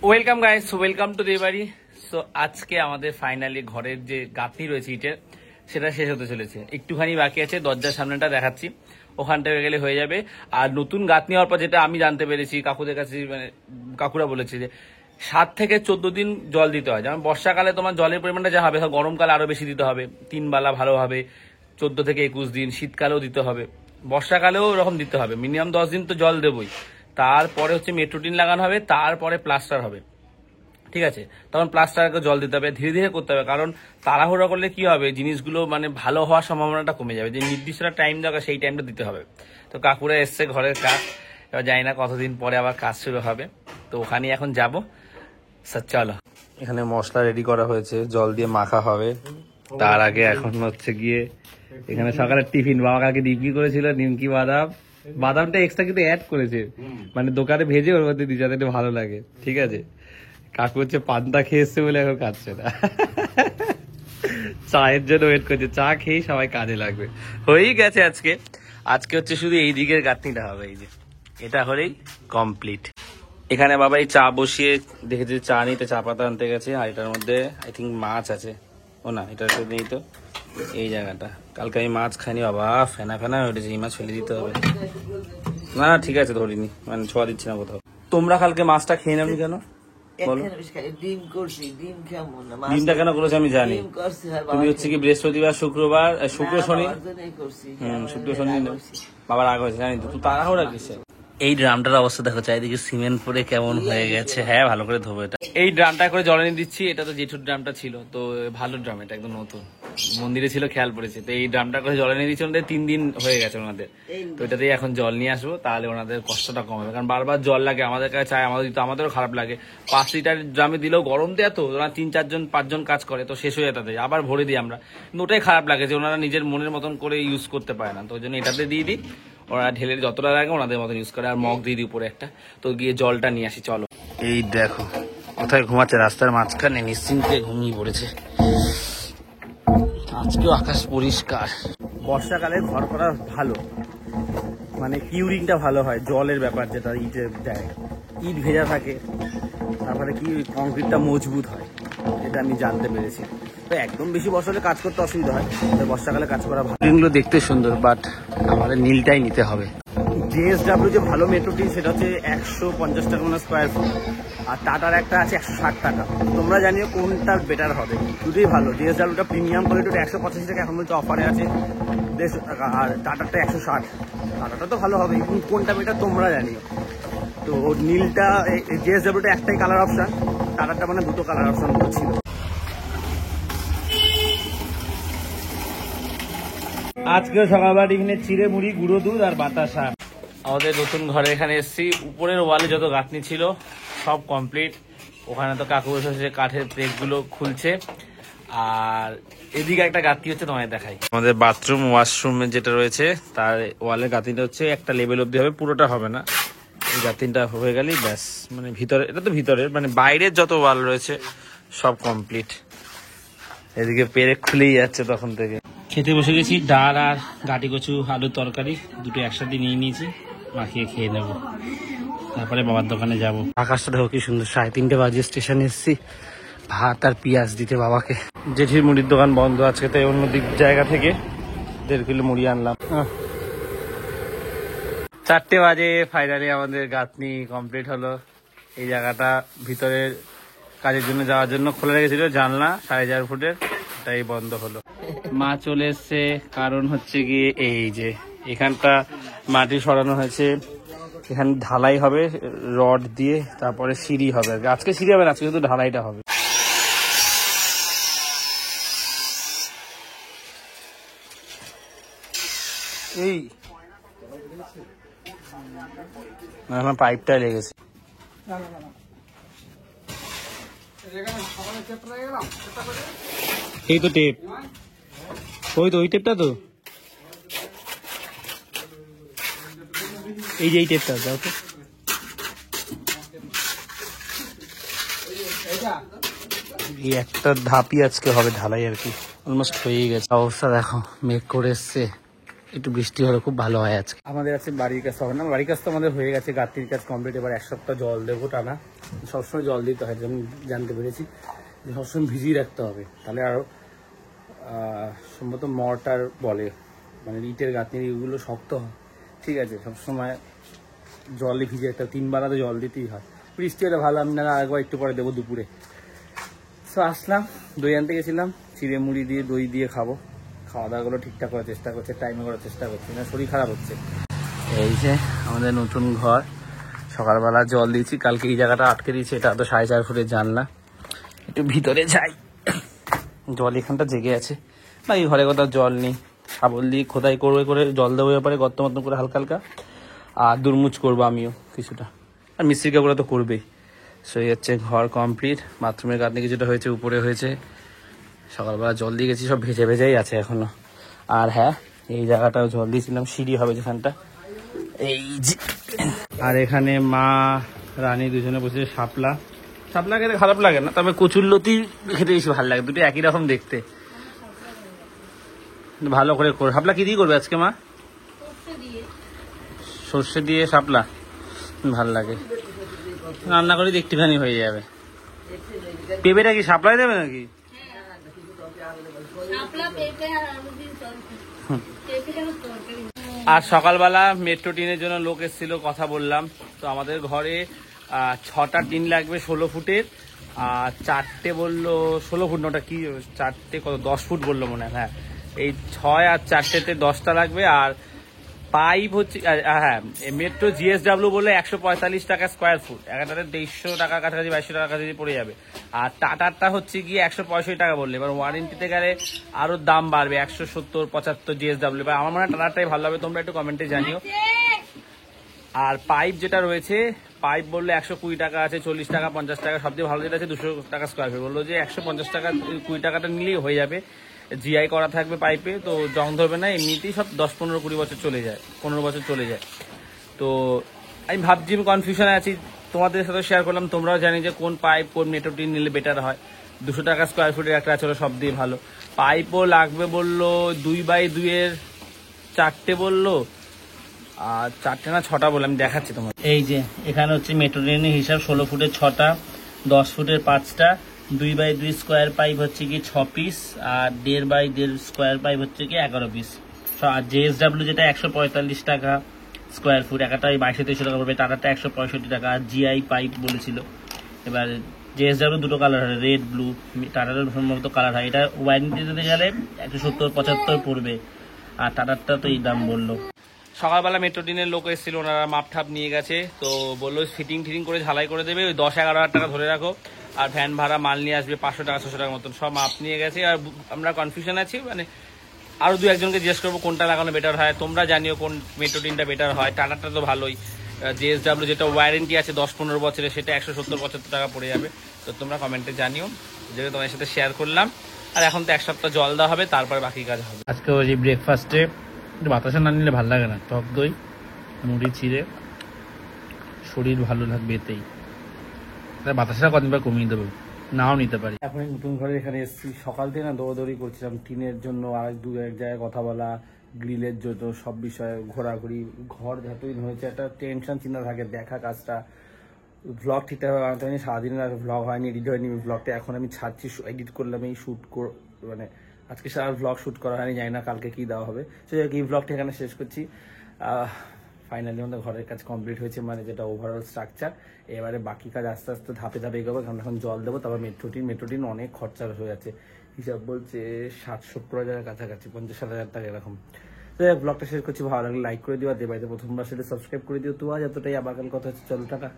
Welcome guys, welcome to Debari. So আজকে আমাদের finally ঘরের যে গাঁথনি রয়েছে ইটের, সেটা শেষ হতে চলেছে। একটুখানি বাকি আছে, দরজার সামনেটা দেখাচ্ছি, ওখানটা হয়ে গেলে হয়ে যাবে। আর নতুন গাঁথনি হওয়ার পর যেটা আমি জানতে পেরেছি, কাকুদের কাছে মানে কাকুরা বলেছে যে 7 থেকে 14 দিন জল দিতে হয়। যেমন বর্ষাকালে তোমার জলের পরিমাণটা যা হবে, গরমকালে আরো বেশি দিতে হবে, 3 বেলা ভালোভাবে 14 থেকে 21 দিন, শীতকালেও দিতে হবে, বর্ষাকালেও এরকম দিতে হবে। মিনিমাম 10 দিন তো জল দেবই। তারপরে হচ্ছে মেট্রোটিন লাগানো হবে, তারপরে প্লাস্টার হবে, ঠিক আছে? তখন প্লাস্টারকে জল দিতে হবে, ধীরে ধীরে করতে হবে, কারণ তাড়াহুড়ো করলে কি হবে, জিনিসগুলো মানে ভালো হওয়ার সম্ভাবনাটা কমে যাবে। যে নির্দিষ্ট টাইম দরকার সেই টাইমটা দিতে হবে। তো কাকুরা এসছে ঘরের কাজ, এবার জানি না কতদিন পরে আবার কাজ শুরু হবে, তো ওখানে এখন যাবো। চলো, এখানে মশলা রেডি করা হয়েছে, জল দিয়ে মাখা হবে। তার আগে এখন হচ্ছে গিয়ে এখানে সকালে টিফিন, বাবা কালকে নিমকি করেছিল, নিমকি বাদাম, বাদামটা এক্সট্রা কিন্তু অ্যাড করেছে, মানে দোকানে ভেজে ওর মধ্যে দিয়ে যাতে ভালো লাগে, ঠিক আছে? কাকু হচ্ছে পান্তা খেয়ে এসছে বলে এখন খাচ্ছে না, চায়ের জন্য ওয়েট করছে, চা খেয়েই সবাই কাজে লাগবে। হয়েই গেছে আজকে। আজকে হচ্ছে শুধু এই দিকের গাঁথনিটা হবে, এই যে এটা হলেই কমপ্লিট। এখানে বাবা এই চা বসিয়ে দেখেছি, চা নিতে চা পাতা আনতে গেছে, আর এটার মধ্যে আই থিঙ্ক মাছ আছে। ও না, এটার নেই তো, এই জায়গাটা। কালকে আমি মাছ খাইনি বাবা, ফেনা ফেনা হয়ে উঠেছে, এই মাছ ফেলে দিতে হবে। না ঠিক আছে, ধরিনি, মানে ছোঁয়া দিচ্ছি না কোথাও। তোমরা কালকে মাছটা খেয়ে নেবনি কেন? ডিমটা কেন করেছো আমি জানি। তুমি হচ্ছে কি বৃহস্পতিবার, শুক্রবার, শুক্র শনি, শুক্র শনি বাবার আগে হয়েছে, জানি তো। তুই তাড়াহুড়া কিসে? এই ড্রামটার অবস্থা দেখো, চারিদিকে সিমেন্ট পরে কেমন হয়ে গেছে। হ্যাঁ, ভালো করে ধোবো এটা। এই ড্রামটা করে জলে নিয়ে দিচ্ছি। এটা তো জেঠুর ড্রামটা ছিল, তো ভালো ড্রাম, এটা একদম নতুন, মন্দিরে ছিল, খেয়াল পড়েছে। তো এই ড্রামটা করে জলে নিয়ে দিচ্ছি, ওনাদের 3 দিন হয়ে গেছে ওনাদের। তো এটাতেই এখন জল নিয়ে আসবো, তাহলে ওনাদের কষ্টটা কম হবে। কারণ বারবার জল লাগে, আমাদের কাছে চাই, আমাদের দিতে আমাদেরও খারাপ লাগে। 5 লিটার ড্রামে দিলেও গরম দেয়, তো ওরা 3-4 জন 5 জন কাজ করে, তো শেষ হয়ে যেতে দেয়, আবার ভরে দিই আমরা। কিন্তু ওটাই খারাপ লাগে যে ওনারা নিজের মনের মতন করে ইউজ করতে পারে না, তো ওই জন্য এটাতে দিয়ে দিই। ওরা ঢেলে যতটা লাগে ওনাদের মতন ইউজ করে, আর মগ দিয়ে দিই উপরে একটা। তো গিয়ে জলটা নিয়ে আসি, চলো। এই দেখো কোথায় ঘুমাচ্ছে, রাস্তার মাঝখানে নিশ্চিন্তে ঘুমিয়ে পড়েছে। আজকেও আকাশ পরিষ্কার। বর্ষাকালে ঘর করা ভালো, মানে কিউরিংটা ভালো হয়, জলের ব্যাপার যেটা ইটে দেয়, ইট ভেজা থাকে, তারপরে কি কংক্রিটটা মজবুত হয়, এটা আমি জানতে পেরেছি। তো একদম বেশি বর্ষাকালে কাজ করতে অসুবিধা হয়, বর্ষাকালে কাজ করা ভালো। এগুলো দেখতে সুন্দর, বাট আমাদের নীলটাই নিতে হবে। জেএসডাব্লিউ যে ভালো মেট্রোটি, সেটা হচ্ছে 150 টাকা মানে স্কোয়ার ফুট, আর টাটার একটা আছে 160 টাকা। তোমরা জানিও কোনটা বেটার হবে, দুটোই ভালো। জেএসডাব্লিউটা প্রিমিয়াম কোয়ালিটি 185 টাকা এখন বলতে অফারে আছে, 150 টাকা, আর টাটারটা 160। টাটাটা তো ভালো হবে, কিন্তু কোনটা বেটার তোমরা জানিও। তো নীলটা, জেএসডাব্লিউটা একটাই কালার অপশান, টাটারটা মানে দুটো কালার অপশান ছিল। আজকে সকালবেলা টিফিনে চিড়ে মুড়ি, গুঁড়ো দুধ আর বাতাসা। আমাদের নতুন ঘরে এখানে এসেছি, উপরের ওয়ালে যত গাঁথনি ছিল সব কমপ্লিট। ওখানে তো কাকু বসে কাঠের প্লেটগুলো খুলছে, আর এদিকে একটা গাঁথনি হচ্ছে, তোমায় দেখাই। আমাদের বাথরুম ওয়াশরুমে যেটা রয়েছে, তার ওয়ালের গাঁথনিটা হচ্ছে একটা লেভেল অব্দি হবে, পুরোটা হবে না। এই গাঁথনিটা হয়ে গেলেই ব্যাস, মানে ভিতরে, এটা তো ভিতরের, মানে বাইরের যত ওয়াল রয়েছে সব কমপ্লিট। এদিকে পেরেক খুলেই যাচ্ছে তখন থেকে। খেতে বসে গেছি, ডাল আর গাটি কচু আলুর তরকারি দুটো একসাথে নিয়ে নিয়েছি, মাখিয়ে খেয়ে নেবো, তারপরে বাবার দোকানে যাব। আকাশটা দেখো কি সুন্দর, 3:30 বাজে স্টেশনে এসেছি, ভাত আর পেঁয়াজ দিতে বাবাকে। জেঠির মুড়ির দোকান বন্ধ আজকে, তাই অন্য দিক জায়গা থেকে 1.5 কিলো মুড়ি আনলাম। 4টে বাজে ফাইনালি আমাদের গাঁথনি কমপ্লিট হলো। এই জায়গাটা ভিতরের কাজের জন্য যাওয়ার জন্য খোলা রেখেছিল, জানলা 4.5 ফুটের, তাই বন্ধ হলো। মা চলে এসছে, কারণ হচ্ছে গিয়ে এই যে এখানটা মাটি সরানো হয়েছে, এখানে ঢালাই হবে রড দিয়ে, তারপরে সিঁড়ি হবে। আজকে সিঁড়ি হবে না, আজকে শুধু ঢালাইটা হবে। এই আমার পাইপটা লেগেছে। এই তো টেপ, ওই তো ওই টেপটা, তো এই যে এই টেপটা দাও তো। এই একটা ধাপই আজকে হবে ঢালাই আর কি, অলমোস্ট হয়েই গেছে। অবস্থা দেখো, মেঘ করে এসছে, একটু বৃষ্টি হলে খুব ভালো হয় আজকে। আমাদের আছে বাড়ির কাজ হবে না, বাড়ির কাজ তো আমাদের হয়ে গেছে, গাঁতির কাজ কমপ্লিট। এবার এক সপ্তাহ জল দেবো টানা, সবসময় জল দিতে হয়, যেমন জানতে পেরেছি যে সবসময় ভিজিয়ে রাখতে হবে, তাহলে আরও সম্ভবত মর্টার বলে, মানে ইটের গাঁথনির এগুলো শক্ত হয়। ঠিক আছে, সবসময় জলে ভিজে রাখতে হবে, 3 বার তো জল দিতেই হয়। বৃষ্টি হলে ভালো, আমি না আরেকবার একটু পরে দেবো দুপুরে। তো আসলাম, দই আনতে গেছিলাম, চিড়ে মুড়ি দিয়ে দই দিয়ে খাবো। খাওয়া দাওয়াগুলো ঠিকঠাক করার চেষ্টা করছে, টাইমে করার চেষ্টা করছি না, শরীর খারাপ হচ্ছে। এই যে আমাদের নতুন ঘর, সকালবেলা জল দিয়েছি, কালকে এই জায়গাটা আটকে দিয়েছি, এটা তো 4.5 ফুটের জানলা। একটু ভিতরে যাই, জল এখানটা জেগে আছে, বাকি ঘরে কোথাও জল নেই। শাবল দিয়ে খোদাই করবে করে জল দেবো ব্যাপারে গর্ত মতন করে হালকা হালকা, আর দুর্মুচ করবো আমিও কিছুটা, আর মিস্ত্রি কাকুরা তো করবেই। সেই হচ্ছে ঘর কমপ্লিট, বাথরুমের গাঁথনি কিছুটা হয়েছে, উপরে হয়েছে। সকালবেলা জল দিয়ে গেছি, সব ভেজে ভেজেই আছে এখনো। আর হ্যাঁ, এই জায়গাটাও জল দিয়েছিলাম, সিঁড়ি হবে যেখানটা, এই যে। আর এখানে মা রানী দুজনে বসে শাপলা খেতে খারাপ লাগে না, তবে কচুরলতি খেতে বেশি ভালো লাগে, দুটো একই রকম দেখতে। ভালো করে শাপলা কি দিয়ে করবে আজকে মা? সর্ষে দিয়ে শাপলা ভাল লাগে, রান্না করে একটুখানি হয়ে যাবে। পেঁপেটা কি শাপলাই দেবে নাকি? আর সকালবেলা মেট্রো টিনের জন্য লোক এসেছিল, কথা বললাম। তো আমাদের ঘরে 6টা টিন লাগবে 16 ফুটের, আর 4টে বললো 16 ফুট, ওটা কি 4টে কত 10 ফুট বললো মনে হয়। হ্যাঁ, এই 6 আর 4টেতে 10টা লাগবে। আর পাইপ হচ্ছে, হ্যাঁ, মেট্রো জিএসডাব্লিউ বলে 145 টাকা স্কোয়ার ফুট, একটাতে 150 টাকা কাছাকাছি, 2200 টাকা কাছাকাছি পড়ে যাবে। আর টাটারটা হচ্ছে গিয়ে 165 টাকা বললে, এবার ওয়ারেন্টিতে গেলে আরো দাম বাড়বে, 170-75 জিএসডাব্লিউ। এবার আমার মনে হয় টাটারটাই ভালো হবে, তোমরা একটু কমেন্টে জানিও। আর পাইপ যেটা রয়েছে, পাইপ বললে 120 টাকা আছে, 40 টাকা, 50 টাকা, সবচেয়ে ভালো যেটা আছে 200 টাকা স্কোয়ার ফিট। বললো যে 150 টাকা 20 টাকাটা নিলেই হয়ে যাবে, জিআই করা থাকবে পাইপে, তো জং ধরবে না, এমনিতেই সব 10-15-20 বছর চলে যায়, 15 বছর চলে যায়। তো আমি ভাবছি, আমি কনফিউশনে আছি, তোমাদের সাথে শেয়ার করলাম, তোমরাও জানি যে কোন পাইপ কোন মেট্রো টিন নিলে বেটার হয়। 200 টাকা স্কোয়ার ফুটের একটা আছে, সব দিয়ে ভালো। পাইপও লাগবে বললো 2x2 4টে বললো, আর 4টে না 6টা বলে, আমি দেখাচ্ছি তোমার। এই যে এখানে হচ্ছে মেট্রো টিনের হিসাব, 16 ফুটের 6টা, 10 ফুটের 5টা, 2x2 স্কোয়ার পাইপ হচ্ছে কি 6 পিস, আর 1.5x1.5 স্কোয়ার পাইপ হচ্ছে কি 11 পিস। আর জেএসডাব্লিউ যেটা 145 টাকা স্কোয়ার ফুট, একটা 2200-2300 টাকা পড়বে, টাটাটা 165 টাকা। আর জিআই পাইপ বলেছিল। এবার জেএসডাব্লিউ দুটো কালার হয়, রেড ব্লু, টাটারও সম্ভবত কালার হয়। এটা ওয়ারেন্টি দিতে গেলে 170-75 পড়বে, আর টাটারটা তো এই দাম বললো। সকালবেলা মেট্রো টিনের লোক এসেছিল, ওনারা মাপ ঠাপ নিয়ে গেছে, তো বললো ফিটিং করে ঝালাই করে দেবে, ওই 10-11 হাজার টাকা ধরে রাখো, আর ভ্যান ভাড়া মাল নিয়ে আসবে 500 টাকা 600 টাকার মতন, সব মাপ নিয়ে গেছে। আর আমরা কনফিউশন আছি, মানে আরও 2-1জনকে জিজ্ঞেস করবো কোনটা লাগানো বেটার হয়, তোমরা জানিও কোন মেট্রো টিনটা বেটার হয়। টাটাটা তো ভালোই, জেএসডাব্লিউ যেটা ওয়ারেন্টি আছে 10-15 বছরের, সেটা 170-75 টাকা পড়ে যাবে। তো তোমরা কমেন্টে জানিও, যেটা তোমার সাথে শেয়ার করলাম। আর এখন তো 1 সপ্তাহ জল দেওয়া হবে, তারপর বাকি কাজ হবে। আজকে ওই ব্রেকফাস্টে একটু বাতাসা না নিলে ভালো লাগে না, টক দই মুড়ি ছিঁড়ে, শরীর ভালো লাগবে এতেই। বাতাসা কদিনবার কমিয়ে দেবো, নাও নিতে পারি। এখন নতুন ঘরে এখানে এসেছি, সকাল থেকে না দৌড়াদৌড়ি করছিলাম, টিনের জন্য আর এক জায়গায় কথা বলা, গ্রিলের জন্য, সব বিষয়ে ঘোরাঘুরি। ঘর যতদিন হয়েছে একটা টেনশন চিন্তা থাকে, দেখা কাজটা, ভ্লগ ঠিকঠাক বানাতে হয়নি, সারাদিন ভ্লগ হয়নি, এডিট হয়নি ব্লগটা, এখন আমি ছাড়ছি, এডিট করলাম, এই মানে আজকে সারা ভ্লগ শ্যুট করা হয়নি, জানি না কালকে কি দেওয়া হবে। সেই এই ভ্লগটা এখানে শেষ করছি। ফাইনালি আমাদের ঘরের কাজ কমপ্লিট হয়েছে, মানে যেটা ওভারঅল স্ট্রাকচার। এবারে বাকি কাজ আস্তে আস্তে ধাপে ধাপে এগোবে, কারণ এখন জল দেবো, তারপর মেট্রো টিন অনেক খরচা হয়ে যাচ্ছে, হিসাব বলছে 60-70 হাজারের কাছাকাছি, 50-60 টাকা এরকম। তো ব্লগটা শেষ করছি, ভালো লাগলে লাইক করে দিও, আর যে বাড়িতে প্রথমবার সেটা সাবস্ক্রাইব করে দিও। তো আজ এতটাই, আবার কাল কথা হচ্ছে, চলো টাটা।